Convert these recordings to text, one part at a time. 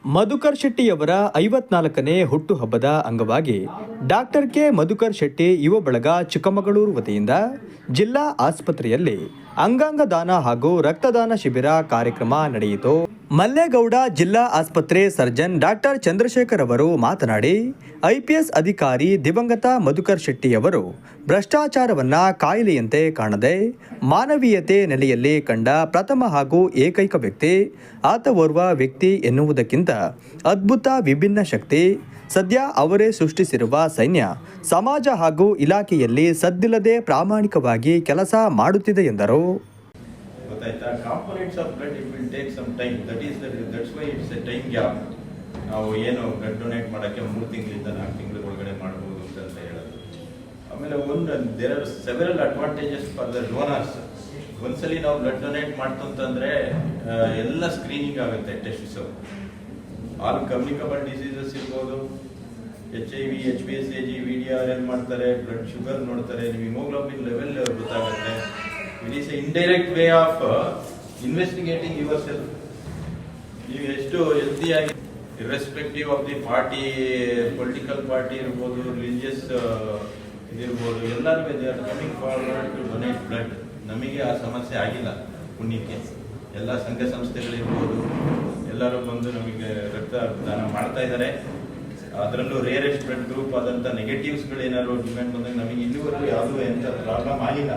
ಮಧುಕರ್ ಶೆಟ್ಟಿಯವರ 54ನೇ ಹುಟ್ಟುಹಬ್ಬದ ಅಂಗವಾಗಿ doctor K Madhukar Shetty ಯುವ ಬಳಗ ಚಿಕ್ಕಮಗಳೂರು ವತಿಯಿಂದ ಜಿಲ್ಲಾ ಆಸ್ಪತ್ರೆಯಲ್ಲಿ ಅಂಗಾಂಗ ದಾನ ಹಾಗೂ ರಕ್ತದಾನ ಶಿಬಿರ ಕಾರ್ಯಕ್ರಮ ನಡೆಯಿತು. ಮಲ್ಲೇಗೌಡ ಜಿಲ್ಲಾ ಆಸ್ಪತ್ರೆ ಸರ್ಜನ್ ಡಾಕ್ಟರ್ ಚಂದ್ರಶೇಖರ್ ಅವರು ಮಾತನಾಡಿ, ಐಪಿಎಸ್ ಅಧಿಕಾರಿ ದಿವಂಗತ ಮಧುಕರ್ ಶೆಟ್ಟಿಯವರು ಭ್ರಷ್ಟಾಚಾರವನ್ನ ಕಾಯಿಲೆಯಂತೆ ಕಾಣದೆ ಮಾನವೀಯತೆ ನೆಲೆಯಲ್ಲಿ ಕಂಡ ಪ್ರಥಮ ಹಾಗೂ ಏಕೈಕ ವ್ಯಕ್ತಿ. ಆತ ಓರ್ವ ವ್ಯಕ್ತಿ ಎನ್ನುವುದಕ್ಕಿಂತ ಅದ್ಭುತ ವಿಭಿನ್ನ ಶಕ್ತಿ. ಸದ್ಯ ಅವರೇ ಸೃಷ್ಟಿಸಿರುವ ಸೈನ್ಯ ಸಮಾಜ ಹಾಗೂ ಇಲಾಖೆಯಲ್ಲಿ ಸದ್ದಿಲ್ಲದೆ ಪ್ರಾಮಾಣಿಕವಾಗಿ ಕೆಲಸ ಮಾಡುತ್ತಿದೆ ಎಂದರು. Components of blood, it will take some time. That's why it's a time gap. ನಾವು ಏನು ಬ್ಲಡ್ ಡೊನೇಟ್ ಮಾಡೋಕ್ಕೆ 3 ತಿಂಗಳಿಂದ 4 ತಿಂಗಳ ಒಳಗಡೆ ಮಾಡಬಹುದು ಅಂತ ಹೇಳೋದು. ಆಮೇಲೆ there are several advantages for the donors. ಒಂದ್ಸಲಿ ನಾವು ಬ್ಲಡ್ ಡೊನೇಟ್ ಮಾಡ್ತಂತಂದ್ರೆ ಎಲ್ಲ ಸ್ಕ್ರೀನಿಂಗ್ ಆಗುತ್ತೆ, ಟೆಸ್ಟ್ಸ್, ಆಲ್ ಕಮ್ಯುನಿಕಬಲ್ ಡಿಸೀಸಸ್ ಇರ್ಬೋದು, HIV, HbSAg, VDRL ಮಾಡ್ತಾರೆ, ಬ್ಲಡ್ ಶುಗರ್ ನೋಡ್ತಾರೆ, ನಿಮ್ಮ ಹಿಮೋಗ್ಲೋಬಿನ್ ಲೆವೆಲ್ ಗೊತ್ತಾಗುತ್ತೆ. It is an indirect way of investigating yourself. ನೀವು ಎಷ್ಟು ಹೆಲ್ದಿಯಾಗಿ, irrespective of the party, political party ಇರ್ಬೋದು, ರಿಲಿಜಿಯಸ್ ಇದಿರ್ಬೋದು, ಎಲ್ಲರೂ they are coming forward to donate blood. ನಮಗೆ ಆ ಸಮಸ್ಯೆ ಆಗಿಲ್ಲ ಪುಣ್ಯಕ್ಕೆ. ಎಲ್ಲ ಸಂಘ ಸಂಸ್ಥೆಗಳಿರ್ಬೋದು ಎಲ್ಲರೂ ಬಂದು ನಮಗೆ ರಕ್ತದಾನ ಮಾಡ್ತಾ ಇದ್ದಾರೆ. ಅದರಲ್ಲೂ ರೇರೆಸ್ಟ್ ಬ್ಲಡ್ ಗ್ರೂಪ್ ಆದಂಥ ನೆಗೆಟಿವ್ಸ್ಗಳು ಏನಾದ್ರು ಡಿಮ್ಯಾಂಡ್ ಬಂದಾಗ ನಮಗೆ ಇಲ್ಲಿವರೆಗೂ ಯಾವುದೂ ಎಂಥ ಪ್ರಾಬ್ಲಮ್ ಆಗಿಲ್ಲ.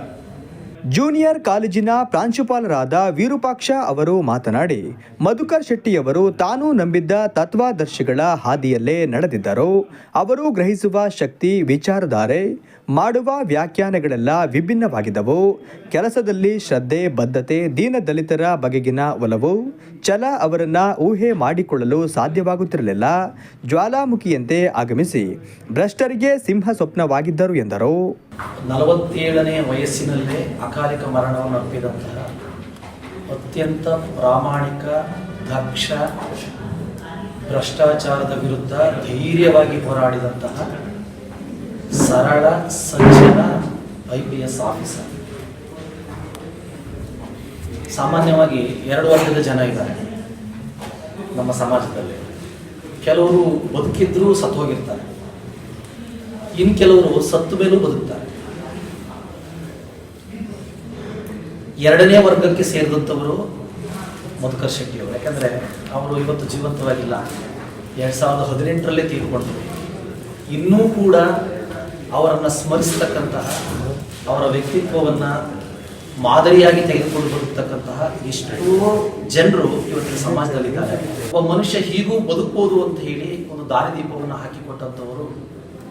ಜೂನಿಯರ್ ಕಾಲೇಜಿನ ಪ್ರಾಂಶುಪಾಲರಾದ ವಿರೂಪಾಕ್ಷ ಅವರು ಮಾತನಾಡಿ, ಮಧುಕರ್ ಶೆಟ್ಟಿಯವರು ತಾನು ನಂಬಿದ್ದ ತತ್ವಾದರ್ಶಿಗಳ ಹಾದಿಯಲ್ಲೇ ನಡೆದಿದ್ದರು. ಅವರು ಗ್ರಹಿಸುವ ಶಕ್ತಿ, ವಿಚಾರಧಾರೆ, ಮಾಡುವ ವ್ಯಾಖ್ಯಾನಗಳೆಲ್ಲ ವಿಭಿನ್ನವಾಗಿದ್ದವು. ಕೆಲಸದಲ್ಲಿ ಶ್ರದ್ಧೆ, ಬದ್ಧತೆ, ದೀನದಲಿತರ ಬಗೆಗಿನ ಒಲವು, ಛಲ ಅವರನ್ನ ಊಹೆ ಮಾಡಿಕೊಳ್ಳಲು ಸಾಧ್ಯವಾಗುತ್ತಿರಲಿಲ್ಲ. ಜ್ವಾಲಾಮುಖಿಯಂತೆ ಆಗಮಿಸಿ ಭ್ರಷ್ಟರಿಗೆ ಸಿಂಹ ಸ್ವಪ್ನವಾಗಿದ್ದರು ಎಂದರು. 47ನೇ ವಯಸ್ಸಿನಲ್ಲೇ ಅಕಾಲಿಕ ಮರಣವನ್ನು ಅಪ್ಪಿದಂತಹ ಅತ್ಯಂತ ಪ್ರಾಮಾಣಿಕ, ದಕ್ಷ, ಭ್ರಷ್ಟಾಚಾರದ ವಿರುದ್ಧ ಧೈರ್ಯವಾಗಿ ಹೋರಾಡಿದಂತಹ ಸರಳ, ಸಜ್ಜನ IPS ಆಫೀಸರ್. ಸಾಮಾನ್ಯವಾಗಿ 2 ವರ್ಗದ ಜನ ಇದ್ದಾರೆ ನಮ್ಮ ಸಮಾಜದಲ್ಲಿ. ಕೆಲವರು ಬದುಕಿದ್ರೂ ಸತ್ತು ಹೋಗಿರ್ತಾರೆ, ಇನ್ನು ಕೆಲವರು ಸತ್ತು ಮೇಲೂ ಬದುಕ್ತಾರೆ. 2ನೇ ವರ್ಗಕ್ಕೆ ಸೇರಿದಂಥವರು ಮಧುಕರ್ ಶೆಟ್ಟಿಯವರು. ಯಾಕಂದರೆ ಅವರು ಇವತ್ತು ಜೀವಂತವಾಗಿಲ್ಲ, 2018ರಲ್ಲೇ ತೀರ್ಕೊಂಡ್ರು. ಇನ್ನೂ ಕೂಡ ಅವರನ್ನು ಸ್ಮರಿಸ್ತಕ್ಕಂತಹ, ಅವರ ವ್ಯಕ್ತಿತ್ವವನ್ನು ಮಾದರಿಯಾಗಿ ತೆಗೆದುಕೊಂಡು ಬರುತ್ತಕ್ಕಂತಹ ಎಷ್ಟೋ ಜನರು ಇವತ್ತಿನ ಸಮಾಜದಲ್ಲಿದ್ದಾರೆ. ಒಬ್ಬ ಮನುಷ್ಯ ಹೀಗೂ ಬದುಕಬಹುದು ಅಂತ ಹೇಳಿ ಒಂದು ದಾರಿದೀಪವನ್ನು ಹಾಕಿಕೊಟ್ಟಂಥವರು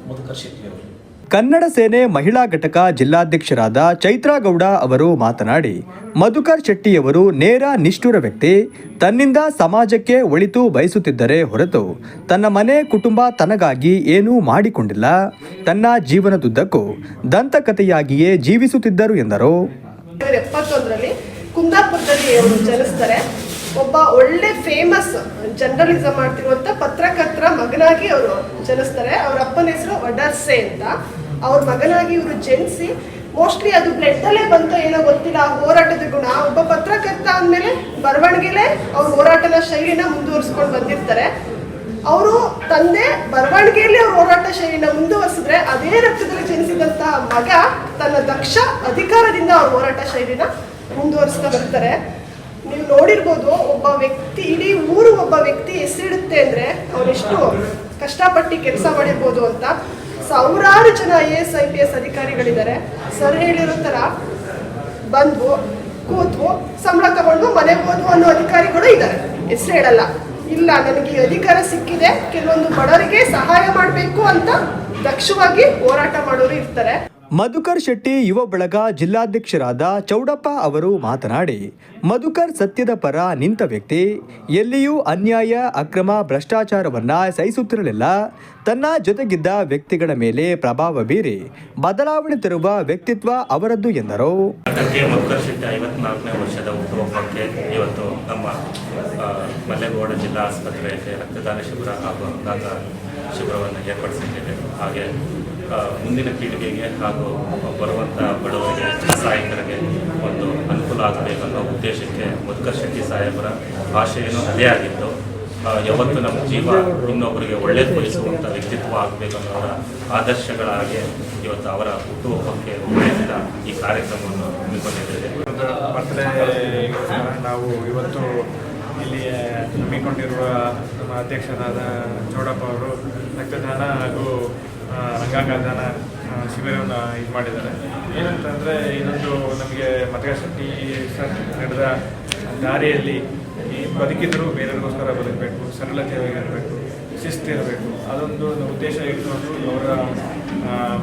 ಮಧುಕರ್ ಶೆಟ್ಟಿಯವರು. ಕನ್ನಡ ಸೇನೆ ಮಹಿಳಾ ಘಟಕ ಜಿಲ್ಲಾಧ್ಯಕ್ಷರಾದ ಚೈತ್ರಾಗೌಡ ಅವರು ಮಾತನಾಡಿ, ಮಧುಕರ್ ಶೆಟ್ಟಿಯವರು ನೇರ, ನಿಷ್ಠುರ ವ್ಯಕ್ತಿ. ತನ್ನಿಂದ ಸಮಾಜಕ್ಕೆ ಒಳಿತು ಬಯಸುತ್ತಿದ್ದರೆ ಹೊರತು ತನ್ನ ಮನೆ, ಕುಟುಂಬ, ತನಗಾಗಿ ಏನೂ ಮಾಡಿಕೊಂಡಿಲ್ಲ. ತನ್ನ ಜೀವನದುದ್ದಕ್ಕೂ ದಂತಕಥೆಯಾಗಿಯೇ ಜೀವಿಸುತ್ತಿದ್ದರು ಎಂದರು. 71ರಲ್ಲಿ ಕುಂದಾಪುರದಲ್ಲಿ ಅವರು ಜನಿಸ್ತಾರೆ. ಒಬ್ಬ ಒಳ್ಳೆ ಫೇಮಸ್ ಜರ್ನಲಿಸಮ್ ಮಾಡ್ತಿರುವಂತ ಪತ್ರಕರ್ತರ ಮಗನಾಗಿ ಅವರು ಜನಿಸ್ತಾರೆ. ಅವ್ರ ಅಪ್ಪನ ಹೆಸರು ವಡರ್ಸೆ ಅಂತ. ಅವ್ರ ಮಗನಾಗಿ ಇವರು ಜನಿಸಿ, ಮೋಸ್ಟ್ಲಿ ಅದು ಬ್ಲಡ್ ಅಲ್ಲೇ ಬಂತೋ ಏನೋ ಗೊತ್ತಿಲ್ಲ, ಹೋರಾಟದ ಗುಣ. ಒಬ್ಬ ಪತ್ರಕರ್ತ ಅಂದಮೇಲೆ ಬರವಣಿಗೆಲೆ ಅವ್ರ ಹೋರಾಟದ ಶೈಲಿನ ಮುಂದುವರಿಸ್ಕೊಂಡು ಬಂದಿರ್ತಾರೆ. ಅವರು ತಂದೆ ಬರವಣಿಗೆಯಲ್ಲಿ ಅವ್ರ ಹೋರಾಟ ಶೈಲಿನ ಮುಂದುವರಿಸಿದ್ರೆ, ಅದೇ ರಕ್ತದಲ್ಲಿ ಜನಿಸಿದಂತಹ ಮಗ ತನ್ನ ದಕ್ಷ ಅಧಿಕಾರದಿಂದ ಅವ್ರ ಹೋರಾಟ ಶೈಲಿನ ಮುಂದುವರಿಸ್ತಾ ಬರ್ತಾರೆ. ನೀವು ನೋಡಿರ್ಬೋದು, ಒಬ್ಬ ವ್ಯಕ್ತಿ, ಇಡೀ ಊರು ಒಬ್ಬ ವ್ಯಕ್ತಿ ಹೆಸರಿಡುತ್ತೆ ಅಂದ್ರೆ ಅವರೆಷ್ಟು ಕಷ್ಟಪಟ್ಟು ಕೆಲಸ ಮಾಡಿರ್ಬೋದು ಅಂತ. ಸಾವಿರಾರು ಜನ IAS IPS ಅಧಿಕಾರಿಗಳಿದ್ದಾರೆ. ಸರ್ ಹೇಳಿರೋ ಥರ ಬಂದ್ವು, ಕೂತ್ವು, ಸಂಬಳ ತಗೊಂಡು ಮನೆಗೆ ಹೋದ್ವು ಅನ್ನೋ ಅಧಿಕಾರಿಗಳು ಇದ್ದಾರೆ. ಹೆಸರು ಹೇಳಲ್ಲ. ಇಲ್ಲ, ನನಗೆ ಈ ಅಧಿಕಾರ ಸಿಕ್ಕಿದೆ, ಕೆಲವೊಂದು ಬಡವರಿಗೆ ಸಹಾಯ ಮಾಡಬೇಕು ಅಂತ ದಕ್ಷವಾಗಿ ಹೋರಾಟ ಮಾಡೋರು ಇರ್ತಾರೆ. ಮಧುಕರ್ ಶೆಟ್ಟಿ ಯುವ ಬಳಗ ಜಿಲ್ಲಾಧ್ಯಕ್ಷರಾದ ಚೌಡಪ್ಪ ಅವರು ಮಾತನಾಡಿ, ಮಧುಕರ್ ಸತ್ಯದ ಪರ ನಿಂತ ವ್ಯಕ್ತಿ. ಎಲ್ಲಿಯೂ ಅನ್ಯಾಯ, ಅಕ್ರಮ, ಭ್ರಷ್ಟಾಚಾರವನ್ನ ಸಹಿಸುತ್ತಿರಲಿಲ್ಲ. ತನ್ನ ಜೊತೆಗಿದ್ದ ವ್ಯಕ್ತಿಗಳ ಮೇಲೆ ಪ್ರಭಾವ ಬೀರಿ ಬದಲಾವಣೆ ತರುವ ವ್ಯಕ್ತಿತ್ವ ಅವರದ್ದು ಎಂದರು. ಮಧುಕರ್ ಶೆಟ್ಟಿ 54ನೇ ವರ್ಷದ ಹುಟ್ಟುಹಬ್ಬಕ್ಕೆ ಇವತ್ತು ನಮ್ಮ ಮಲ್ಲೇಗೌಡ ಜಿಲ್ಲಾ ಆಸ್ಪತ್ರೆಯಲ್ಲಿ ರಕ್ತದಾನ ಶಿಬಿರ ಹಾಗೂ ಅಂಗಾಂಗ ಶಿಬಿರವನ್ನು ಏರ್ಪಡಿಸಿದ್ದೇವೆ. ಹಾಗೆ ಮುಂದಿನ ಪೀಳಿಗೆಗೆ ಹಾಗೂ ಬರುವಂಥ ಬಡವರಿಗೆ, ಸಹಾಯಕರಿಗೆ ಒಂದು ಅನುಕೂಲ ಆಗಬೇಕನ್ನೋ ಉದ್ದೇಶಕ್ಕೆ ಮಧುಕರ್ ಶೆಟ್ಟಿ ಸಾಹೇಬರ ಭಾಷೆಯನ್ನು ಅದೇ ಆಗಿತ್ತು. ಯಾವತ್ತು ನಮ್ಮ ಜೀವ ಇನ್ನೊಬ್ಬರಿಗೆ ಒಳ್ಳೇದು ಬಯಸುವಂಥ ವ್ಯಕ್ತಿತ್ವ ಆಗಬೇಕು ಅನ್ನೋರ ಆದರ್ಶಗಳಾಗಿ ಇವತ್ತು ಅವರ ಹುಟ್ಟುಹಬ್ಬಕ್ಕೆ ಬೆಳೆಸಿದ ಈ ಕಾರ್ಯಕ್ರಮವನ್ನು ಹಮ್ಮಿಕೊಂಡಿದ್ದೇವೆ. ಬರ್ತ್ಡೇ ನಾವು ಇವತ್ತು ಇಲ್ಲಿ ಹಮ್ಮಿಕೊಂಡಿರುವ ನಮ್ಮ ಅಧ್ಯಕ್ಷರಾದ ಚೌಡಪ್ಪ ಅವರು ರಕ್ತದಾನ ಹಾಗೂ ಅಂಗಾಂಗದಾನ ಶಿಬಿರವನ್ನು ಇದು ಮಾಡಿದ್ದಾರೆ. ಏನಂತಂದರೆ ಇದೊಂದು ನಮಗೆ ಮತಗಟ್ಟೆ ನಡೆದ ದಾರಿಯಲ್ಲಿ ಈ ಬದುಕಿದ್ರೂ ಬೇರೆಯವ್ರಿಗೋಸ್ಕರ ಬದುಕಬೇಕು, ಸರಳತೆಯಾಗಿರಬೇಕು, ಶಿಸ್ತಿರಬೇಕು, ಅದೊಂದು ಉದ್ದೇಶ ಇಟ್ಕೊಂಡು ಅವರ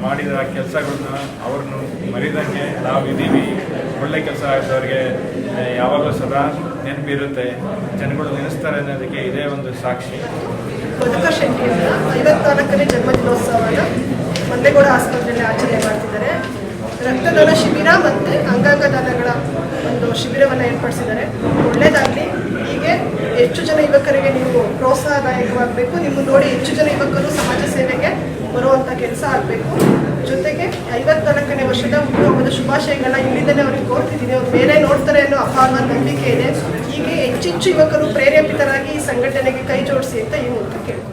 ಮಾಡಿದ ಕೆಲಸಗಳನ್ನ ಅವ್ರನ್ನು ಮರಿದಂಗೆ ನಾವು ಇದ್ದೀವಿ. ಒಳ್ಳೆ ಕೆಲಸ ಆಗಿದವ್ರಿಗೆ ಯಾವಾಗಲೂ ಸದಾ ನೆನಪಿರುತ್ತೆ, ಜನಗಳು ನೆನೆಸ್ತಾರೆ ಅನ್ನೋದಕ್ಕೆ ಇದೇ ಒಂದು ಸಾಕ್ಷಿ. ಮಧುಕರ್ ಶೆಟ್ಟಿ ಅವರ 54ನೇ ಜನ್ಮದಿನೋತ್ಸವನ ಮಲ್ಲೇಗೌಡ ಆಸ್ಪತ್ರೆಯಲ್ಲಿ ಆಚರಣೆ ಮಾಡ್ತಿದ್ದಾರೆ. ರಕ್ತದಾನ ಶಿಬಿರ ಮತ್ತು ಅಂಗಾಂಗ ದಾನಗಳ ಒಂದು ಶಿಬಿರವನ್ನು ಏರ್ಪಡಿಸಿದ್ದಾರೆ. ಒಳ್ಳೆಯದಾಗಲಿ. ಹೀಗೆ ಹೆಚ್ಚು ಜನ ಯುವಕರಿಗೆ ನೀವು ಪ್ರೋತ್ಸಾಹದಾಯಕವಾಗಬೇಕು. ನಿಮ್ಮನ್ನು ನೋಡಿ ಹೆಚ್ಚು ಜನ ಯುವಕರು ಸಮಾಜ ಸೇವೆಗೆ ಬರುವಂಥ ಕೆಲಸ ಆಗಬೇಕು. ಜೊತೆಗೆ 54ನೇ ವರ್ಷದ ಹುಟ್ಟುಹಬ್ಬದ ಶುಭಾಶಯಗಳನ್ನ ಇಲ್ಲಿಂದಲೇ ಅವ್ರಿಗೆ ಕೋರ್ತಿದ್ದೀನಿ. ಅವ್ರು ಬೇರೆ ನೋಡ್ತಾರೆ ಅನ್ನೋ ಅಪಾರ ನಂಬಿಕೆ ಇದೆ. ಹೀಗೆ ಹೆಚ್ಚೆಚ್ಚು ಯುವಕರು ಪ್ರೇರೇಪಿತರಾಗಿ ಈ ಸಂಘಟನೆಗೆ ಕೈ ಜೋಡಿಸಿ ಅಂತ ಈ ಮೂಲಕ ಕೇಳ್ತೀನಿ.